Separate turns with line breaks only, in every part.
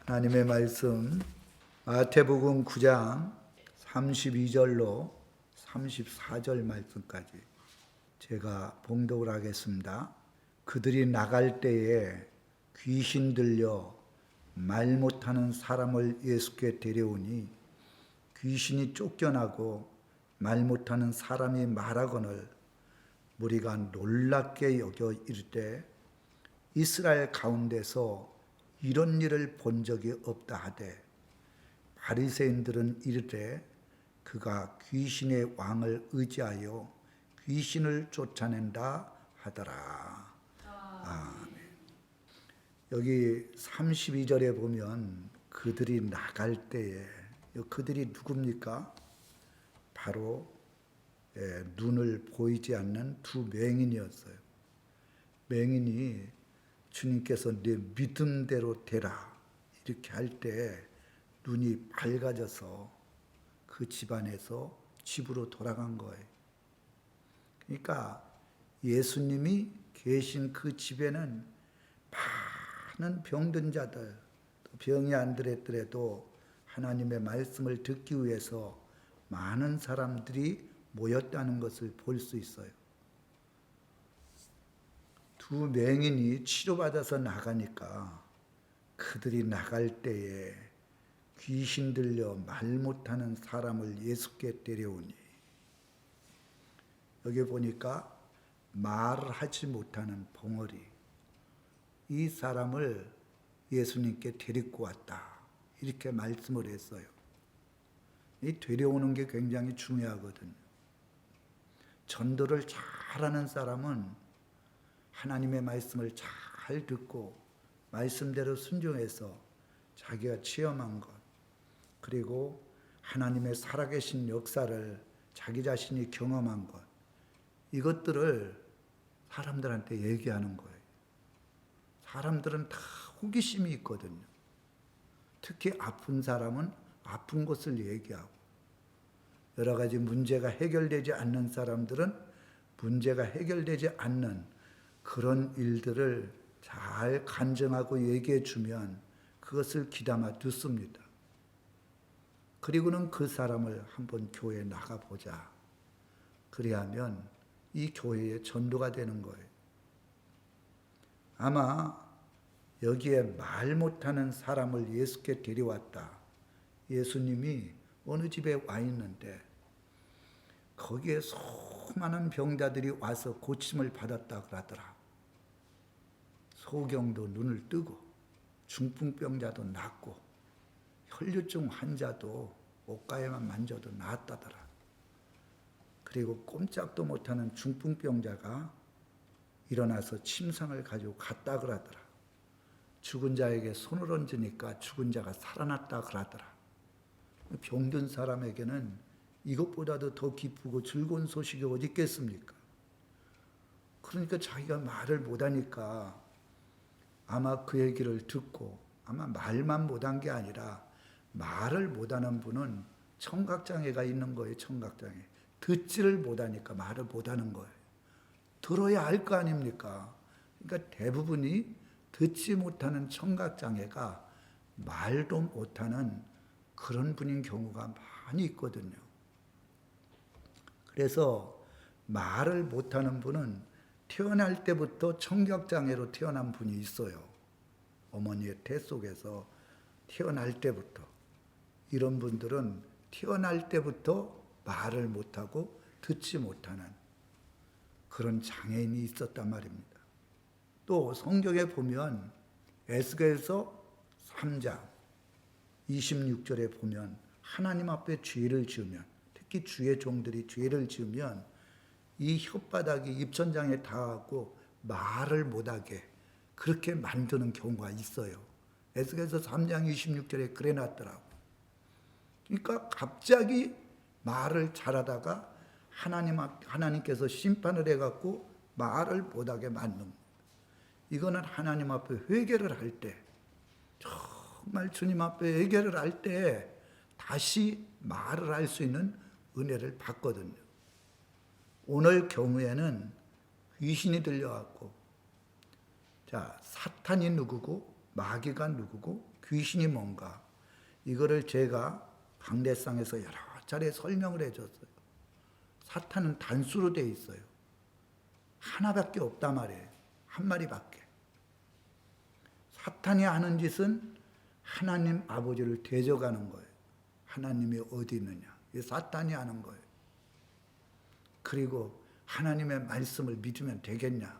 하나님의 말씀 마태복음 9장 32절로 34절 말씀까지 제가 봉독을 하겠습니다. 그들이 나갈 때에 귀신 들려 말 못하는 사람을 예수께 데려오니 귀신이 쫓겨나고 말 못하는 사람이 말하거늘 무리가 놀랍게 여겨 이르되 이스라엘 가운데서 이런 일을 본 적이 없다 하되 바리새인들은 이르되 그가 귀신의 왕을 의지하여 귀신을 쫓아낸다 하더라. 아멘. 여기 32절에 보면 그들이 나갈 때에 그들이 누굽니까? 바로 눈을 보이지 않는 두 맹인이었어요. 맹인이 주님께서 내 믿음대로 되라 이렇게 할 때 눈이 밝아져서 그 집안에서 집으로 돌아간 거예요. 그러니까 예수님이 계신 그 집에는 많은 병든 자들, 병이 안 들었더라도 하나님의 말씀을 듣기 위해서 많은 사람들이 모였다는 것을 볼 수 있어요. 두 맹인이 치료받아서 나가니까 그들이 나갈 때에 귀신 들려 말 못하는 사람을 예수께 데려오니, 여기 보니까 말하지 못하는 벙어리, 이 사람을 예수님께 데리고 왔다 이렇게 말씀을 했어요. 이 데려오는 게 굉장히 중요하거든요. 전도를 잘하는 사람은 하나님의 말씀을 잘 듣고 말씀대로 순종해서 자기가 체험한 것, 그리고 하나님의 살아계신 역사를 자기 자신이 경험한 것, 이것들을 사람들한테 얘기하는 거예요. 사람들은 다 호기심이 있거든요. 특히 아픈 사람은 아픈 것을 얘기하고, 여러 가지 문제가 해결되지 않는 사람들은 문제가 해결되지 않는 그런 일들을 잘 간증하고 얘기해 주면 그것을 귀담아 듣습니다. 그리고는 그 사람을 한번 교회에 나가보자. 그래야면 이 교회의 전도가 되는 거예요. 아마 여기에 말 못하는 사람을 예수께 데려왔다. 예수님이 어느 집에 와 있는데 거기에 수많은 병자들이 와서 고침을 받았다 그러더라. 소경도 눈을 뜨고 중풍병자도 낫고 혈류증 환자도 옷가에만 만져도 낫다더라. 그리고 꼼짝도 못하는 중풍병자가 일어나서 침상을 가지고 갔다 그러더라. 죽은 자에게 손을 얹으니까 죽은 자가 살아났다 그러더라. 병든 사람에게는 이것보다도 더 기쁘고 즐거운 소식이 어디 있겠습니까? 그러니까 자기가 말을 못하니까 아마 그 얘기를 듣고, 아마 말만 못한 게 아니라 말을 못하는 분은 청각장애가 있는 거예요. 청각장애. 듣지를 못하니까 말을 못하는 거예요. 들어야 알 거 아닙니까? 그러니까 대부분이 듣지 못하는 청각장애가 말도 못하는 그런 분인 경우가 많이 있거든요. 그래서 말을 못하는 분은 태어날 때부터 청각장애로 태어난 분이 있어요. 어머니의 태 속에서 태어날 때부터. 이런 분들은 태어날 때부터 말을 못하고 듣지 못하는 그런 장애인이 있었단 말입니다. 또 성경에 보면 에스겔서 3장 26절에 보면 하나님 앞에 죄를 지으면, 특히 주의 종들이 죄를 지으면 이 혓바닥이 입천장에 닿고 말을 못하게 그렇게 만드는 경우가 있어요. 에스겔서 3장 26절에 그래 놨더라고. 그러니까 갑자기 말을 잘하다가 하나님께서 심판을 해갖고 말을 못하게 만든 겁니다. 이거는 하나님 앞에 회개를 할 때, 정말 주님 앞에 회개를 할 때 다시 말을 할 수 있는 은혜를 받거든요. 오늘 경우에는 귀신이 들려왔고, 자, 사탄이 누구고 마귀가 누구고 귀신이 뭔가, 이거를 제가 강대상에서 여러 차례 설명을 해줬어요. 사탄은 단수로 되어 있어요. 하나밖에 없단 말이에요. 한 마리밖에. 사탄이 하는 짓은 하나님 아버지를 대적하는 거예요. 하나님이 어디 있느냐. 이게 사탄이 하는 거예요. 그리고 하나님의 말씀을 믿으면 되겠냐.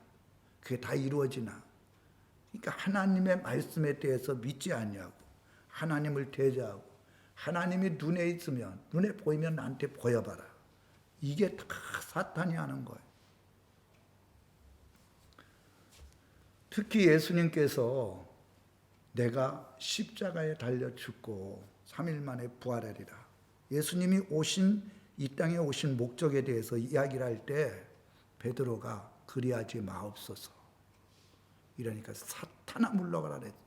그게 다 이루어지나. 그러니까 하나님의 말씀에 대해서 믿지 않냐고. 하나님을 대적하고. 하나님이 눈에 있으면, 눈에 보이면 나한테 보여봐라. 이게 다 사탄이 하는 거예요. 특히 예수님께서 내가 십자가에 달려 죽고 3일 만에 부활하리라. 예수님이 이 땅에 오신 목적에 대해서 이야기를 할 때 베드로가 그리하지 마옵소서. 이러니까 사탄아 물러가라 그랬어요.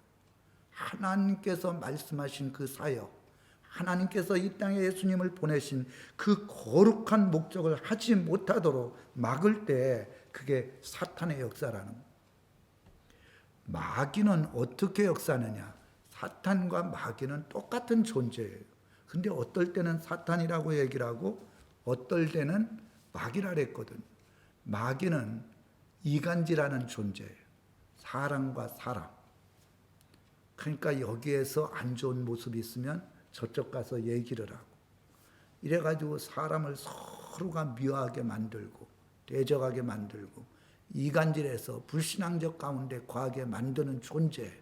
하나님께서 말씀하신 그 사역, 하나님께서 이 땅에 예수님을 보내신 그 거룩한 목적을 하지 못하도록 막을 때 그게 사탄의 역사라는 거예요. 마귀는 어떻게 역사하느냐? 사탄과 마귀는 똑같은 존재예요. 근데 어떨 때는 사탄이라고 얘기를 하고 어떨 때는 마귀라 그랬거든요. 마귀는 이간질하는 존재예요. 사람과 사람. 그러니까 여기에서 안 좋은 모습이 있으면 저쪽 가서 얘기를 하고, 이래가지고 사람을 서로가 미워하게 만들고 대적하게 만들고 이간질해서 불신앙적 가운데 거하게 만드는 존재.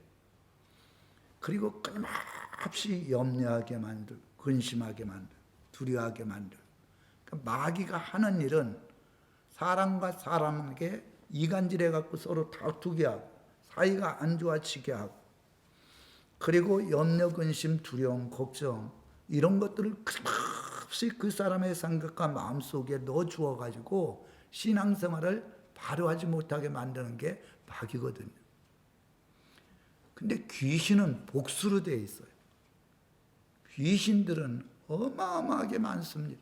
그리고 끊임없이 염려하게 만들고 근심하게 만들고 두려워하게 만들고. 그러니까 마귀가 하는 일은 사람과 사람에게 이간질해갖고 서로 다투게 하고 사이가 안 좋아지게 하고, 그리고 염려, 근심, 두려움, 걱정 이런 것들을 끊임없이 그 사람의 생각과 마음속에 넣어주어가지고 신앙생활을 바로 하지 못하게 만드는 게 마귀거든요. 근데 귀신은 복수로 되어 있어요. 귀신들은 어마어마하게 많습니다.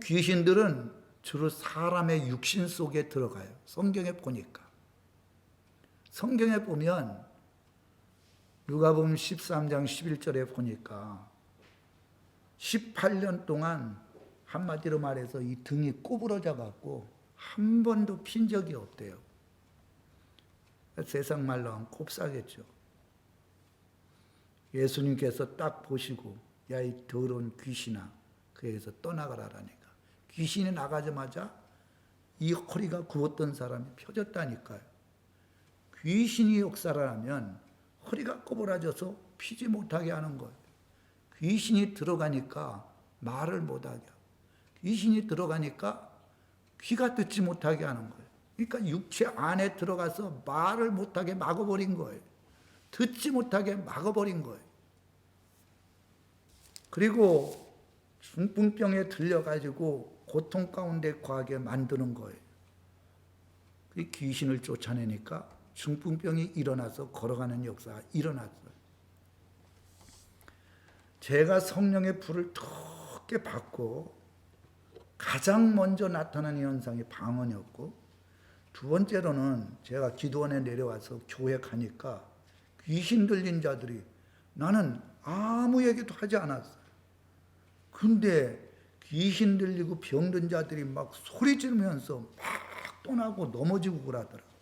귀신들은 주로 사람의 육신 속에 들어가요. 성경에 보니까. 성경에 보면 누가복음 13장 11절에 보니까 18년 동안 한마디로 말해서 이 등이 꼬부러져 갖고 한 번도 핀 적이 없대요. 세상 말로 하면 곱사겠죠. 예수님께서 딱 보시고 야 이 더러운 귀신아, 그에서 떠나가라라니까. 귀신이 나가자마자 이 허리가 굽었던 사람이 펴졌다니까요. 귀신이 역사를 하면 허리가 꼬부라져서 피지 못하게 하는 거예요. 귀신이 들어가니까 말을 못하게 하고, 귀신이 들어가니까 귀가 듣지 못하게 하는 거예요. 그러니까 육체 안에 들어가서 말을 못하게 막아버린 거예요. 듣지 못하게 막아버린 거예요. 그리고 중풍병에 들려가지고 고통 가운데 거하게 만드는 거예요. 그 귀신을 쫓아내니까 중풍병이 일어나서 걸어가는 역사가 일어났어요. 제가 성령의 불을 크게 받고 가장 먼저 나타나는 현상이 방언이었고, 두 번째로는 제가 기도원에 내려와서 교회 가니까 귀신 들린 자들이, 나는 아무 얘기도 하지 않았어요. 근데 귀신 들리고 병든 자들이 막 소리 지르면서 막 떠나고 넘어지고 그러더라고요.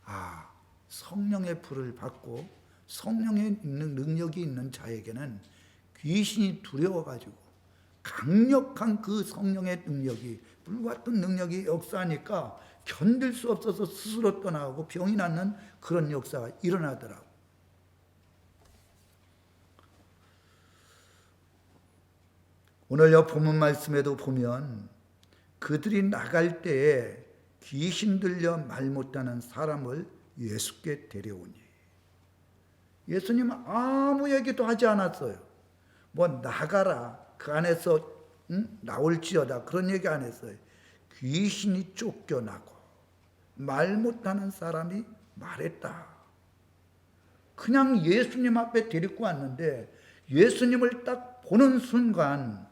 아, 성령의 불을 받고 성령의 능력이 있는 자에게는 귀신이 두려워가지고 강력한 그 성령의 능력이, 불같은 능력이 역사하니까 견딜 수 없어서 스스로 떠나고 병이 낫는 그런 역사가 일어나더라고요. 오늘 여 본문 말씀에도 보면 그들이 나갈 때에 귀신 들려 말 못하는 사람을 예수께 데려오니, 예수님은 아무 얘기도 하지 않았어요. 뭐 나가라, 그 안에서 나올지어다, 그런 얘기 안 했어요. 귀신이 쫓겨나고 말 못하는 사람이 말했다. 그냥 예수님 앞에 데리고 왔는데 예수님을 딱 보는 순간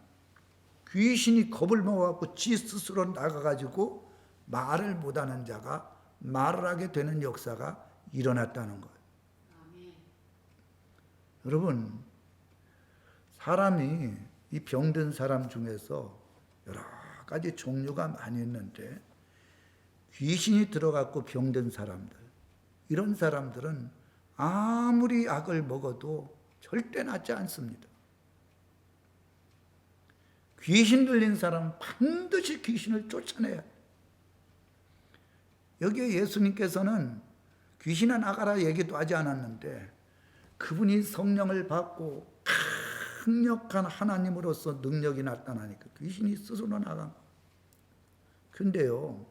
귀신이 겁을 먹어갖고 지 스스로 나가가지고 말을 못하는 자가 말을 하게 되는 역사가 일어났다는 거예요. 여러분, 사람이 이 병든 사람 중에서 여러 가지 종류가 많이 있는데 귀신이 들어갔고 병든 사람들, 이런 사람들은 아무리 약을 먹어도 절대 낫지 않습니다. 귀신 들린 사람은 반드시 귀신을 쫓아내야 해요. 여기에 예수님께서는 귀신아 나가라 얘기도 하지 않았는데 그분이 성령을 받고 강력한 하나님으로서 능력이 나타나니까 귀신이 스스로 나간 거예요. 근데요,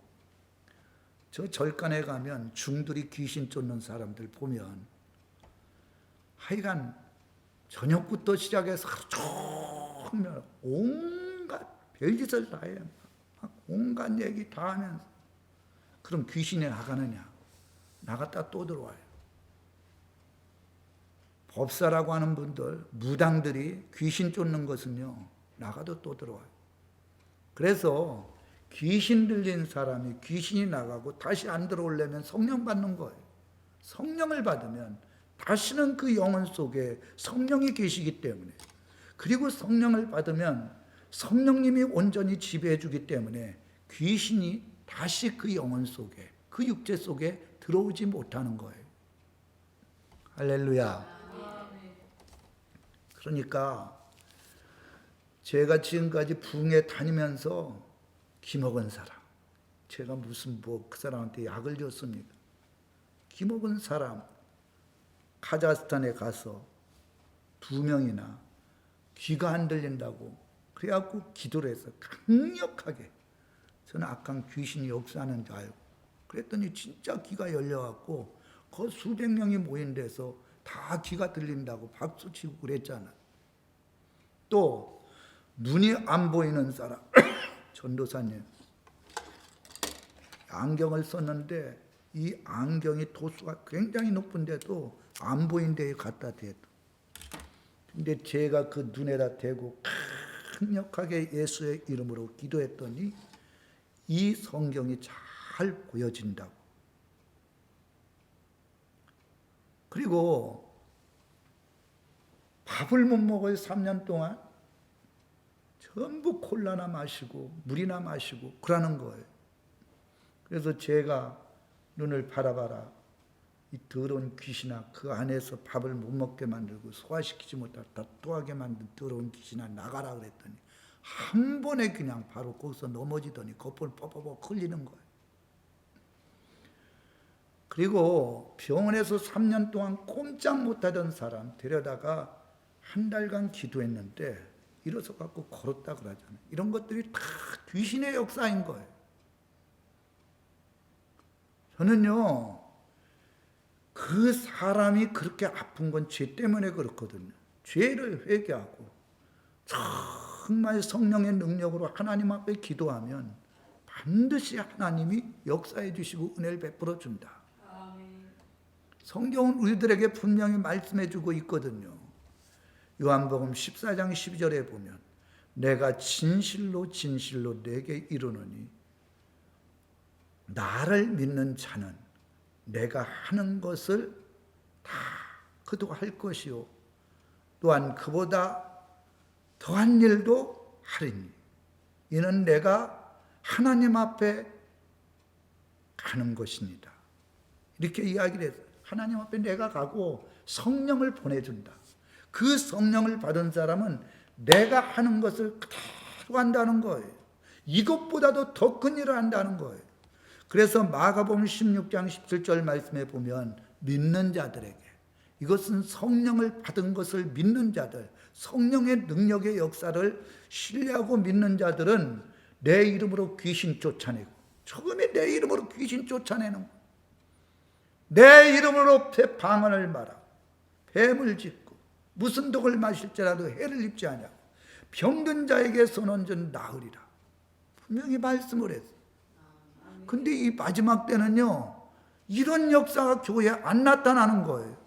저 절간에 가면 중들이 귀신 쫓는 사람들 보면 하여간 저녁부터 시작해서 하루 종일 온갖 별짓을 다 해요. 온갖 얘기 다 하면서. 그럼 귀신이 나가느냐? 나갔다 또 들어와요. 법사라고 하는 분들, 무당들이 귀신 쫓는 것은요, 나가도 또 들어와요. 그래서 귀신 들린 사람이 귀신이 나가고 다시 안 들어오려면 성령 받는 거예요. 성령을 받으면 다시는 그 영혼 속에 성령이 계시기 때문에, 그리고 성령을 받으면 성령님이 온전히 지배해 주기 때문에 귀신이 다시 그 영혼 속에, 그 육체 속에 들어오지 못하는 거예요. 할렐루야. 그러니까 제가 지금까지 부흥회 다니면서 기먹은 사람, 제가 무슨 그 사람한테 약을 줬습니다. 기먹은 사람, 카자흐스탄에 가서 2명이나 귀가 안 들린다고 그래갖고 기도를 해서 강력하게, 저는 악한 귀신이 역사하는 줄 알고 그랬더니 진짜 귀가 열려갖고 그 수백 명이 모인 데서 다 귀가 들린다고 박수치고 그랬잖아. 또 눈이 안 보이는 사람, 전도사님 안경을 썼는데 이 안경이 도수가 굉장히 높은데도 안 보인 데에 갖다 대도, 근데 제가 그 눈에다 대고 강력하게 예수의 이름으로 기도했더니 이 성경이 잘 보여진다고. 그리고 밥을 못 먹어요. 3년 동안 전부 콜라나 마시고 물이나 마시고 그러는 거예요. 그래서 제가 눈을 바라봐라, 이 더러운 귀신아, 그 안에서 밥을 못 먹게 만들고 소화시키지 못하게 토하게 만든 더러운 귀신아 나가라 그랬더니 한 번에 그냥 바로 거기서 넘어지더니 거품을 뻑뻑 흘리는 거예요. 그리고 병원에서 3년 동안 꼼짝 못하던 사람 데려다가 한 달간 기도했는데 일어서 갖고 걸었다 그러잖아요. 이런 것들이 다 귀신의 역사인 거예요. 저는요, 그 사람이 그렇게 아픈 건 죄 때문에 그렇거든요. 죄를 회개하고 정말 성령의 능력으로 하나님 앞에 기도하면 반드시 하나님이 역사해 주시고 은혜를 베풀어 준다. 성경은 우리들에게 분명히 말씀해 주고 있거든요. 요한복음 14장 12절에 보면 내가 진실로 진실로 내게 이르노니 나를 믿는 자는 내가 하는 것을 다 그도 할 것이요 또한 그보다 더한 일도 하리니 이는 내가 하나님 앞에 가는 것입니다. 이렇게 이야기를 했어요. 하나님 앞에 내가 가고 성령을 보내준다. 그 성령을 받은 사람은 내가 하는 것을 그대로 한다는 거예요. 이것보다도 더 큰 일을 한다는 거예요. 그래서 마가복음 16장 17절 말씀에 보면 믿는 자들에게, 이것은 성령을 받은 것을 믿는 자들, 성령의 능력의 역사를 신뢰하고 믿는 자들은 내 이름으로 귀신 쫓아내고, 처음에 내 이름으로 귀신 쫓아내는 거예요. 내 이름으로 방언을 말하고 뱀을 짚고 무슨 독을 마실지라도 해를 입지 아니하고 병든 자에게 손얹은 나으리라 분명히 말씀을 했어요. 근데 이 마지막 때는요, 이런 역사가 교회에 안 나타나는 거예요.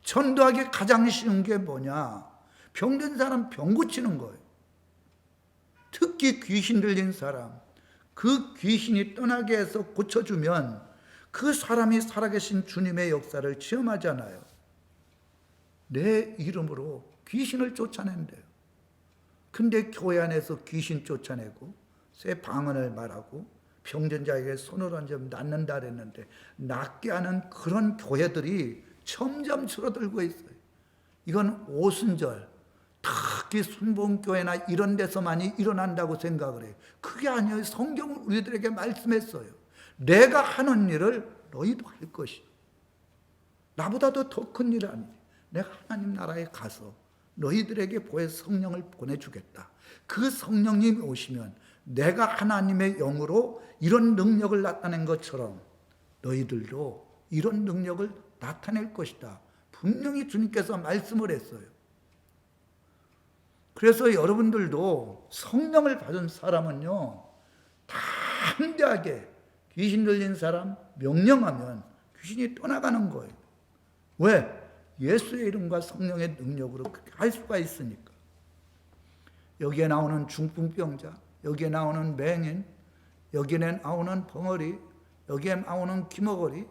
전도하기 가장 쉬운 게 뭐냐? 병든 사람 병 고치는 거예요. 특히 귀신 들린 사람, 그 귀신이 떠나게 해서 고쳐주면 그 사람이 살아계신 주님의 역사를 체험하잖아요. 내 이름으로 귀신을 쫓아낸대요. 근데 교회 안에서 귀신 쫓아내고 새 방언을 말하고 병든 자에게 손을 얹으 낫는다 그랬는데 낫게 하는 그런 교회들이 점점 줄어들고 있어요. 이건 오순절, 특히 순복음교회나 이런 데서만이 일어난다고 생각을 해요. 그게 아니에요. 성경은 우리들에게 말씀했어요. 내가 하는 일을 너희도 할 것이요. 나보다도 더 큰 일 아니지. 내가 하나님 나라에 가서 너희들에게 성령을 보내주겠다. 그 성령님이 오시면 내가 하나님의 영으로 이런 능력을 나타낸 것처럼 너희들도 이런 능력을 나타낼 것이다. 분명히 주님께서 말씀을 했어요. 그래서 여러분들도 성령을 받은 사람은요, 담대하게 귀신 들린 사람 명령하면 귀신이 떠나가는 거예요. 왜? 예수의 이름과 성령의 능력으로 그렇게 할 수가 있으니까. 여기에 나오는 중풍병자, 여기에 나오는 맹인, 여기에 나오는 벙어리, 여기에 나오는 기머거리,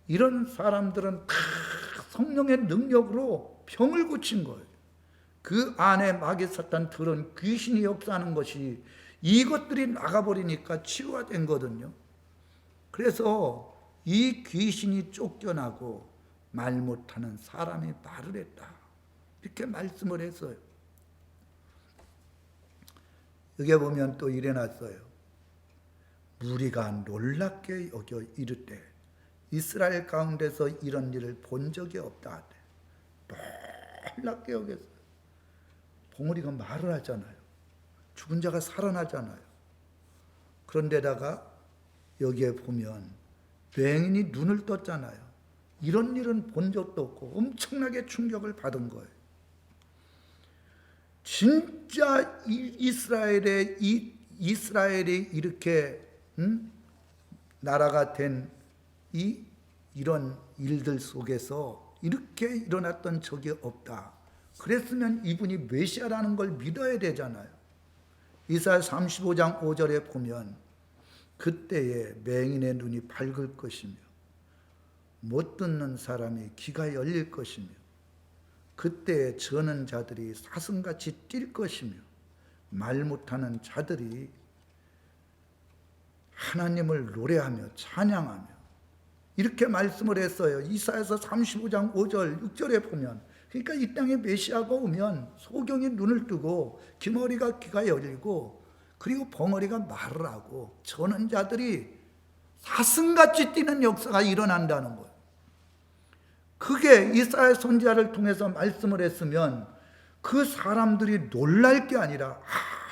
이런 사람들은 다 성령의 능력으로 병을 고친 거예요. 그 안에 마귀 사탄들은 귀신이 역사하는 것이 이것들이 나가버리니까 치유가 된 거거든요. 그래서 이 귀신이 쫓겨나고 말 못하는 사람이 말을 했다. 이렇게 말씀을 했어요. 여기 보면 또 일어났어요. 무리가 놀랍게 여겨 이르되 이스라엘 가운데서 이런 일을 본 적이 없다. 놀랍게 여겼어요. 봉우리가 말을 하잖아요. 죽은 자가 살아나잖아요. 그런데다가 여기에 보면 맹인이 눈을 떴잖아요. 이런 일은 본 적도 없고 엄청나게 충격을 받은 거예요. 진짜 이스라엘이 이렇게 나라가 된 이런 일들 속에서 이렇게 일어났던 적이 없다. 그랬으면 이분이 메시아라는 걸 믿어야 되잖아요. 이사야 35장 5절에 보면 그때에 맹인의 눈이 밝을 것이며 못 듣는 사람이 귀가 열릴 것이며 그때에 저는 자들이 사슴같이 뛸 것이며 말 못하는 자들이 하나님을 노래하며 찬양하며 이렇게 말씀을 했어요. 이사야서 35장 5절 6절에 보면, 그러니까 이 땅에 메시아가 오면 소경이 눈을 뜨고 기머리가 귀가 열리고 그리고 벙어리가 말을 하고 저는 자들이 사슴같이 뛰는 역사가 일어난다는 거예요. 그게 이사야 선지자를 통해서 말씀을 했으면 그 사람들이 놀랄 게 아니라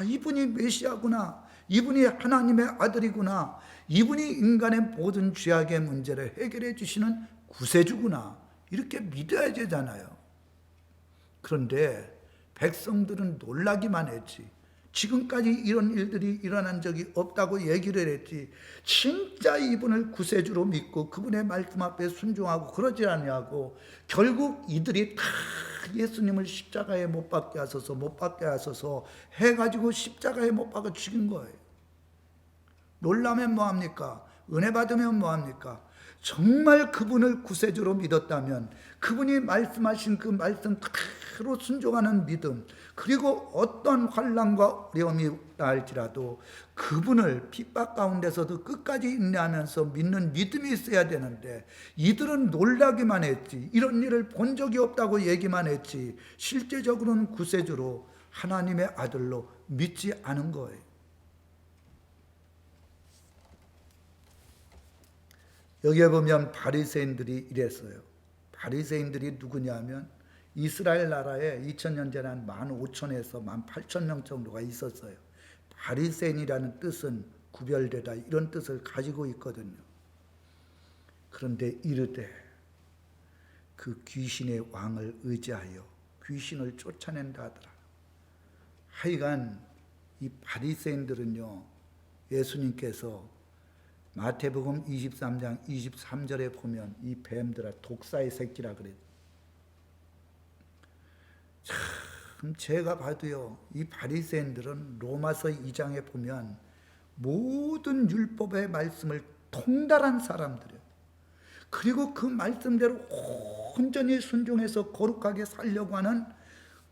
이분이 메시아구나, 이분이 하나님의 아들이구나, 이분이 인간의 모든 죄악의 문제를 해결해 주시는 구세주구나, 이렇게 믿어야 되잖아요. 그런데 백성들은 놀라기만 했지 지금까지 이런 일들이 일어난 적이 없다고 얘기를 했지 진짜 이분을 구세주로 믿고 그분의 말씀 앞에 순종하고 그러지 않냐고 결국 이들이 다 예수님을 십자가에 못 박게 하소서 해가지고 십자가에 못 박아 죽인 거예요. 놀라면 뭐합니까? 은혜 받으면 뭐합니까? 정말 그분을 구세주로 믿었다면 그분이 말씀하신 그 말씀 그대로 순종하는 믿음, 그리고 어떤 환난과 어려움이 있다 할지라도 그분을 핍박 가운데서도 끝까지 인내하면서 믿는 믿음이 있어야 되는데 이들은 놀라기만 했지 이런 일을 본 적이 없다고 얘기만 했지 실제적으로는 구세주로 하나님의 아들로 믿지 않은 거예요. 여기에 보면 바리새인들이 이랬어요. 바리새인들이 누구냐면 이스라엘 나라에 2000년 전에 한 15,000에서 18,000명 정도가 있었어요. 바리새인이라는 뜻은 구별되다 이런 뜻을 가지고 있거든요. 그런데 이르되 그 귀신의 왕을 의지하여 귀신을 쫓아낸다 하더라. 하여간 이 바리새인들은요, 예수님께서 마태복음 23장 23절에 보면 이 뱀들아 독사의 새끼라 그래요. 참 제가 봐도요, 이 바리새인들은 로마서 2장에 보면 모든 율법의 말씀을 통달한 사람들이에요. 그리고 그 말씀대로 온전히 순종해서 거룩하게 살려고 하는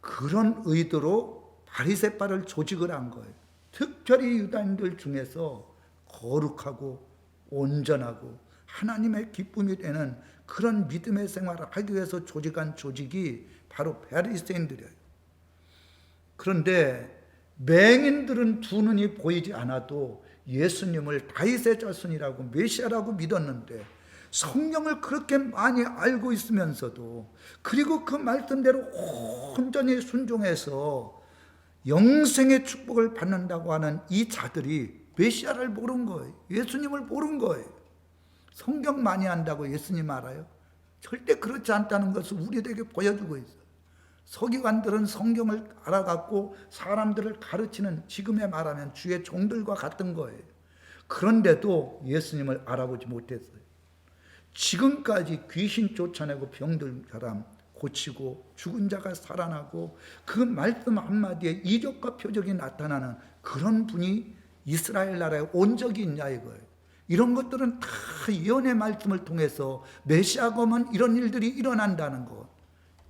그런 의도로 바리새파를 조직을 한 거예요. 특별히 유다인들 중에서 거룩하고 온전하고 하나님의 기쁨이 되는 그런 믿음의 생활을 하기 위해서 조직한 조직이 바로 바리새인들이에요. 그런데 맹인들은 두 눈이 보이지 않아도 예수님을 다윗의 자손이라고 메시아라고 믿었는데, 성령을 그렇게 많이 알고 있으면서도, 그리고 그 말씀대로 온전히 순종해서 영생의 축복을 받는다고 하는 이 자들이 메시아를 모른 거예요. 예수님을 모른 거예요. 성경 많이 한다고 예수님 알아요? 절대 그렇지 않다는 것을 우리에게 보여주고 있어요. 서기관들은 성경을 알아갖고 사람들을 가르치는, 지금에 말하면 주의 종들과 같은 거예요. 그런데도 예수님을 알아보지 못했어요. 지금까지 귀신 쫓아내고 병든 사람 고치고 죽은 자가 살아나고 그 말씀 한마디에 이적과 표적이 나타나는 그런 분이 이스라엘 나라에 온 적이 있냐 이거예요. 이런 것들은 다 예언의 말씀을 통해서 메시아가 오면 이런 일들이 일어난다는 것,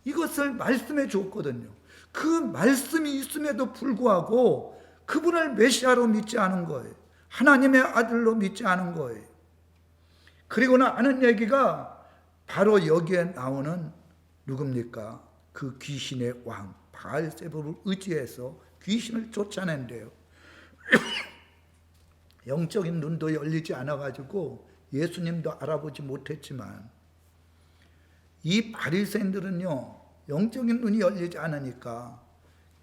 이것을 말씀해 줬거든요. 그 말씀이 있음에도 불구하고 그분을 메시아로 믿지 않은 거예요. 하나님의 아들로 믿지 않은 거예요. 그리고는 하는 얘기가 바로 여기에 나오는 누굽니까? 그 귀신의 왕 바알세불을 의지해서 귀신을 쫓아낸대요. 영적인 눈도 열리지 않아가지고 예수님도 알아보지 못했지만, 이 바리새인들은요 영적인 눈이 열리지 않으니까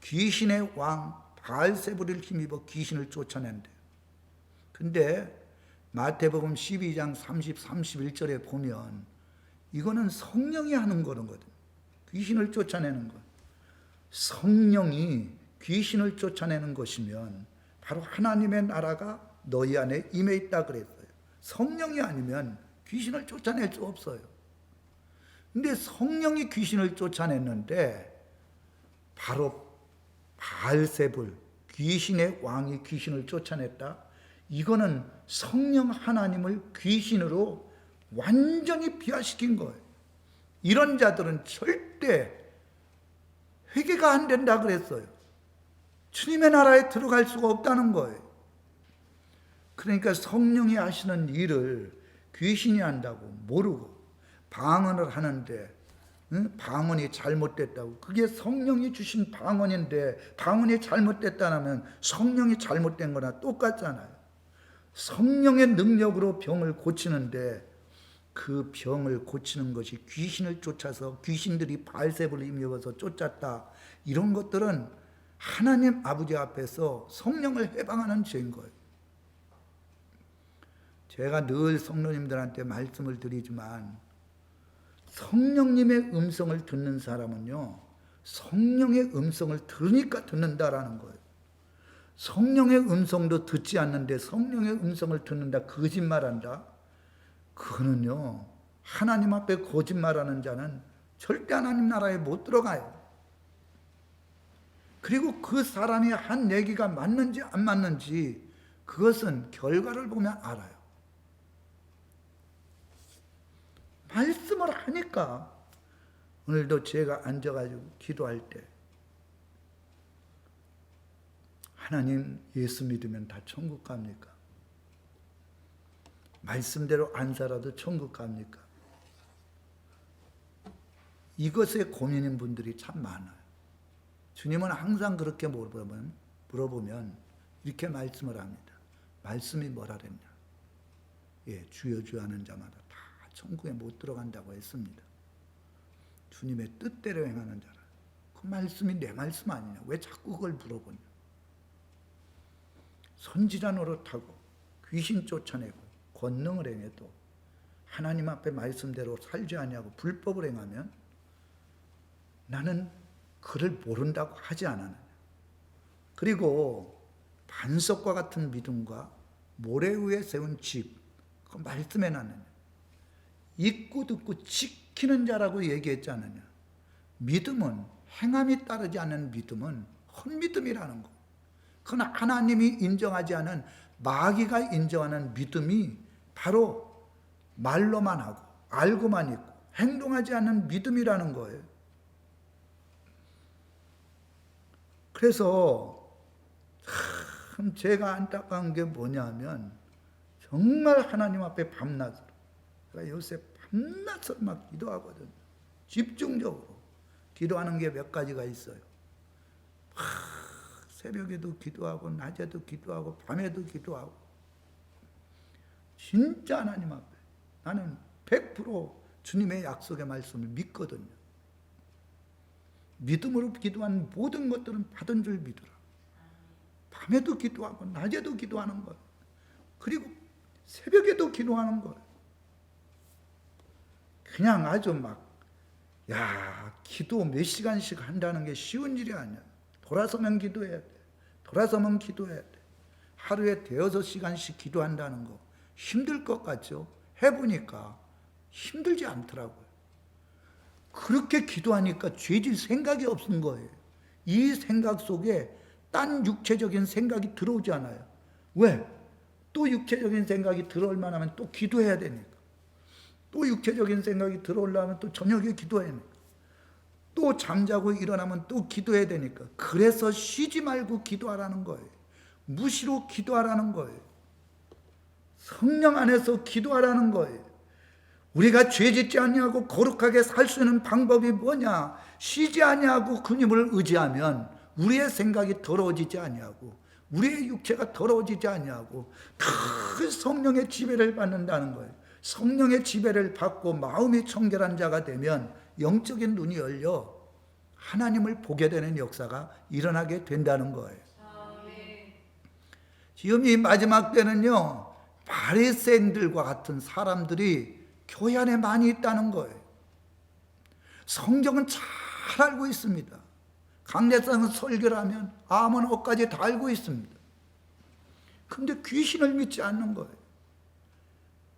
귀신의 왕 바알세불을 힘입어 귀신을 쫓아낸대요. 근데 마태복음 12장 30, 31절에 보면 이거는 성령이 하는 거거든. 귀신을 쫓아내는 것. 성령이 귀신을 쫓아내는 것이면 바로 하나님의 나라가 너희 안에 임해 있다 그랬어요. 성령이 아니면 귀신을 쫓아낼 수 없어요. 근데 성령이 귀신을 쫓아냈는데 바로 바알세불, 귀신의 왕이 귀신을 쫓아냈다. 이거는 성령 하나님을 귀신으로 완전히 비하시킨 거예요. 이런 자들은 절대 회개가 안 된다 그랬어요. 주님의 나라에 들어갈 수가 없다는 거예요. 그러니까 성령이 하시는 일을 귀신이 한다고 모르고 방언을 하는데, 방언이 잘못됐다고, 그게 성령이 주신 방언인데 방언이 잘못됐다면 성령이 잘못된 거나 똑같잖아요. 성령의 능력으로 병을 고치는데 그 병을 고치는 것이 귀신을 쫓아서 귀신들이 바알세불을 힘입어서 쫓았다, 이런 것들은 하나님 아버지 앞에서 성령을 해방하는 죄인 거예요. 제가 늘 성도님들한테 말씀을 드리지만, 성령님의 음성을 듣는 사람은요 성령의 음성을 들으니까 듣는다라는 거예요. 성령의 음성도 듣지 않는데 성령의 음성을 듣는다, 거짓말한다, 그거는요 하나님 앞에 거짓말하는 자는 절대 하나님 나라에 못 들어가요. 그리고 그 사람이 한 얘기가 맞는지 안 맞는지 그것은 결과를 보면 알아요. 말씀을 하니까. 오늘도 제가 앉아가지고 기도할 때, 하나님 예수 믿으면 다 천국 갑니까? 말씀대로 안 살아도 천국 갑니까? 이것에 고민인 분들이 참 많아요. 주님은 항상 그렇게 물어보면 이렇게 말씀을 합니다. 말씀이 뭐라 그랬냐? 예, 주여 주여 하는 자마다 다 천국에 못 들어간다고 했습니다. 주님의 뜻대로 행하는 자라. 그 말씀이 내 말씀 아니냐? 왜 자꾸 그걸 물어보냐? 선지자 노릇하고 귀신 쫓아내고 권능을 행해도 하나님 앞에 말씀대로 살지 아니하고 불법을 행하면 나는 그를 모른다고 하지 않았느냐? 그리고 반석과 같은 믿음과 모래 위에 세운 집, 그 말씀해 놨느냐? 읽고 듣고 지키는 자라고 얘기했지 않느냐? 믿음은, 행함이 따르지 않는 믿음은 헛믿음이라는 거. 그건 하나님이 인정하지 않은, 마귀가 인정하는 믿음이 바로 말로만 하고 알고만 있고 행동하지 않는 믿음이라는 거예요. 그래서 참 제가 안타까운 게 뭐냐면 정말 하나님 앞에 밤낮으로, 제가 요새 밤낮을 막 기도하거든요. 집중적으로 기도하는 게 몇 가지가 있어요. 새벽에도 기도하고 낮에도 기도하고 밤에도 기도하고, 진짜 하나님 앞에 나는 100% 주님의 약속의 말씀을 믿거든요. 믿음으로 기도한 모든 것들은 받은 줄 믿으라. 밤에도 기도하고 낮에도 기도하는 거예요. 그리고 새벽에도 기도하는 거예요. 그냥 아주 기도 몇 시간씩 한다는 게 쉬운 일이 아니야. 돌아서면 기도해야 돼. 돌아서면 기도해야 돼. 하루에 5-6시간씩 기도한다는 거 힘들 것 같죠? 해보니까 힘들지 않더라고요. 그렇게 기도하니까 죄질 생각이 없는 거예요. 이 생각 속에 딴 육체적인 생각이 들어오지 않아요. 왜? 또 육체적인 생각이 들어올 만하면 또 기도해야 되니까. 또 육체적인 생각이 들어오려면 또 저녁에 기도해야 되니까. 또 잠자고 일어나면 또 기도해야 되니까. 그래서 쉬지 말고 기도하라는 거예요. 무시로 기도하라는 거예요. 성령 안에서 기도하라는 거예요. 우리가 죄짓지 아니하고 거룩하게 살 수 있는 방법이 뭐냐? 쉬지 아니하고 그님을 의지하면 우리의 생각이 더러워지지 아니하고 우리의 육체가 더러워지지 아니하고 그 성령의 지배를 받는다는 거예요. 성령의 지배를 받고 마음이 청결한 자가 되면 영적인 눈이 열려 하나님을 보게 되는 역사가 일어나게 된다는 거예요. 지금 이 마지막 때는요, 바리새인들과 같은 사람들이 교회 안에 많이 있다는 거예요. 성경은 잘 알고 있습니다. 강대상은 설교를 하면 아무 옷까지 다 알고 있습니다. 근데 귀신을 믿지 않는 거예요.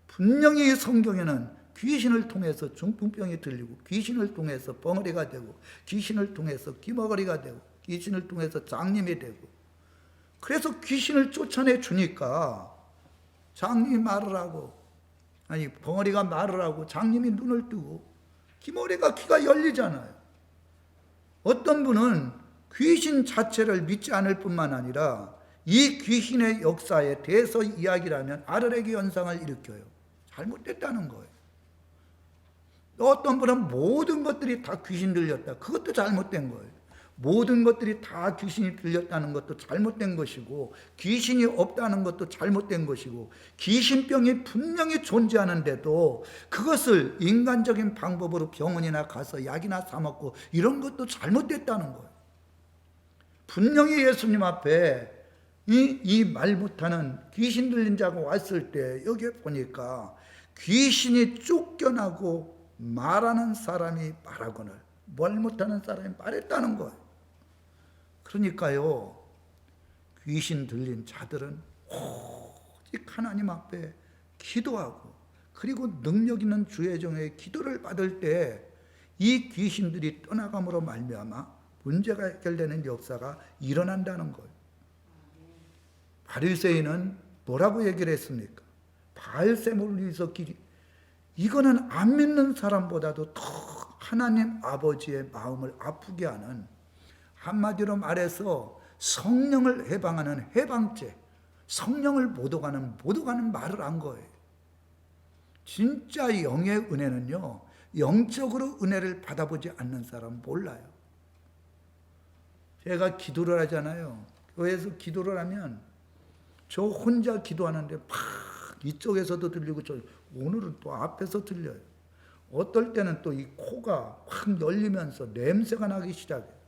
분명히 성경에는 귀신을 통해서 중풍병이 들리고, 귀신을 통해서 벙어리가 되고, 귀신을 통해서 기머거리가 되고, 귀신을 통해서 장님이 되고, 그래서 귀신을 쫓아내 주니까 장님이 말을 하고, 벙어리가 말을 하고, 장님이 눈을 뜨고, 기머리가 귀가 열리잖아요. 어떤 분은 귀신 자체를 믿지 않을 뿐만 아니라 이 귀신의 역사에 대해서 이야기를 하면 아르레기 현상을 일으켜요. 잘못됐다는 거예요. 어떤 분은 모든 것들이 다 귀신 들렸다. 그것도 잘못된 거예요. 모든 것들이 다 귀신이 들렸다는 것도 잘못된 것이고, 귀신이 없다는 것도 잘못된 것이고, 귀신병이 분명히 존재하는데도 그것을 인간적인 방법으로 병원이나 가서 약이나 사 먹고 이런 것도 잘못됐다는 거예요. 분명히 예수님 앞에 이 말 못하는 귀신 들린 자가 왔을 때 여기에 보니까 귀신이 쫓겨나고 말하는 사람이 말하거늘 말 못하는 사람이 말했다는 거예요. 그러니까요, 귀신 들린 자들은 오직 하나님 앞에 기도하고, 그리고 능력 있는 주의 종의 기도를 받을 때 이 귀신들이 떠나감으로 말미암아 문제가 해결되는 역사가 일어난다는 거예요. 바리새인은 뭐라고 얘기를 했습니까? 바알세물을 위해서 이거는 안 믿는 사람보다도 더 하나님 아버지의 마음을 아프게 하는, 한마디로 말해서 성령을 해방하는 해방죄, 성령을 모독하는 말을 한 거예요. 진짜 영의 은혜는요, 영적으로 은혜를 받아보지 않는 사람은 몰라요. 제가 기도를 하잖아요. 교회에서 기도를 하면 저 혼자 기도하는데 막 이쪽에서도 들리고, 오늘은 또 앞에서 들려요. 어떨 때는 또 이 코가 확 열리면서 냄새가 나기 시작해요.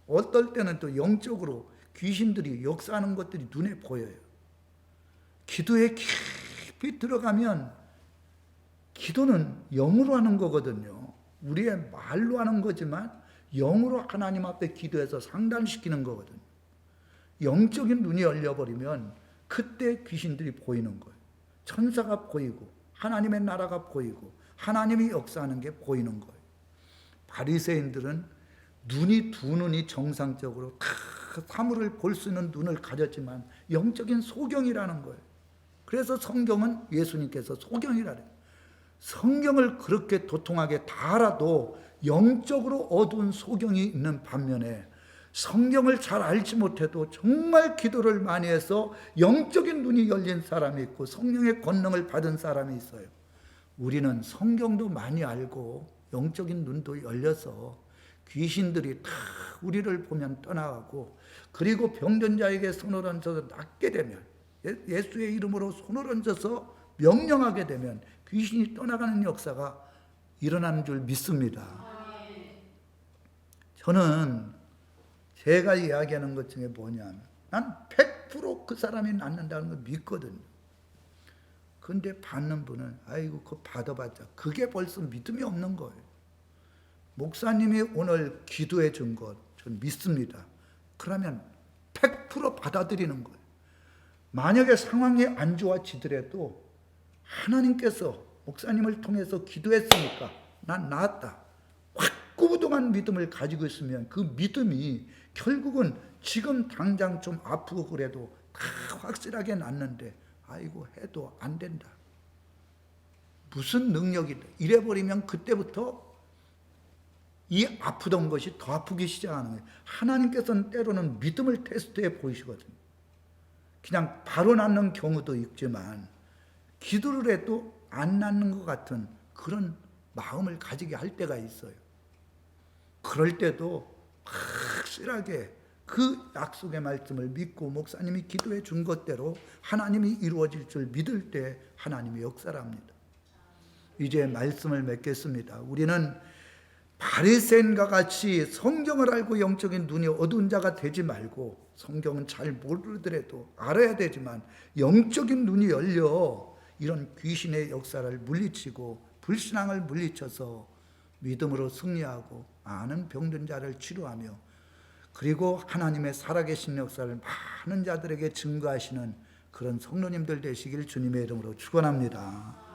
어떨 때는 또 영적으로 귀신들이 역사하는 것들이 눈에 보여요. 기도에 깊이 들어가면, 기도는 영으로 하는 거거든요. 우리의 말로 하는 거지만 영으로 하나님 앞에 기도해서 상담시키는 거거든요. 영적인 눈이 열려버리면 그때 귀신들이 보이는 거예요. 천사가 보이고 하나님의 나라가 보이고 하나님이 역사하는 게 보이는 거예요. 바리새인들은 두 눈이 정상적으로 다 사물을 볼 수 있는 눈을 가졌지만 영적인 소경이라는 거예요. 그래서 성경은 예수님께서 소경이라 그래요. 성경을 그렇게 도통하게 다 알아도 영적으로 어두운 소경이 있는 반면에 성경을 잘 알지 못해도 정말 기도를 많이 해서 영적인 눈이 열린 사람이 있고 성령의 권능을 받은 사람이 있어요. 우리는 성경도 많이 알고 영적인 눈도 열려서 귀신들이 다 우리를 보면 떠나가고, 그리고 병든 자에게 손을 얹어서 낫게 되면, 예수의 이름으로 손을 얹어서 명령하게 되면 귀신이 떠나가는 역사가 일어나는 줄 믿습니다. 저는 제가 이야기하는 것 중에 뭐냐면 난 100% 그 사람이 낫는다는 걸 믿거든요. 근데 받는 분은 아이고 그거 받아봤자 그게 벌써 믿음이 없는 거예요. 목사님이 오늘 기도해 준 것 전 믿습니다. 그러면 100% 받아들이는 거예요. 만약에 상황이 안 좋아지더라도 하나님께서 목사님을 통해서 기도했으니까 난 나았다, 확고부동한 믿음을 가지고 있으면 그 믿음이 결국은 지금 당장 좀 아프고 그래도 다 확실하게 낫는데 아이고 해도 안 된다, 무슨 능력이다 이래버리면 그때부터 이 아프던 것이 더 아프기 시작하는 거예요. 하나님께서는 때로는 믿음을 테스트해 보이시거든요. 그냥 바로 낫는 경우도 있지만 기도를 해도 안 낫는 것 같은 그런 마음을 가지게 할 때가 있어요. 그럴 때도 확실하게 그 약속의 말씀을 믿고 목사님이 기도해 준 것대로 하나님이 이루어질 줄 믿을 때 하나님이 역사를 합니다. 이제 말씀을 맺겠습니다. 우리는 바리새인과 같이 성경을 알고 영적인 눈이 어두운 자가 되지 말고, 성경은 잘 모르더라도 알아야 되지만 영적인 눈이 열려 이런 귀신의 역사를 물리치고 불신앙을 물리쳐서 믿음으로 승리하고 많은 병든 자를 치료하며, 그리고 하나님의 살아계신 역사를 많은 자들에게 증거하시는 그런 성도님들 되시길 주님의 이름으로 축원합니다.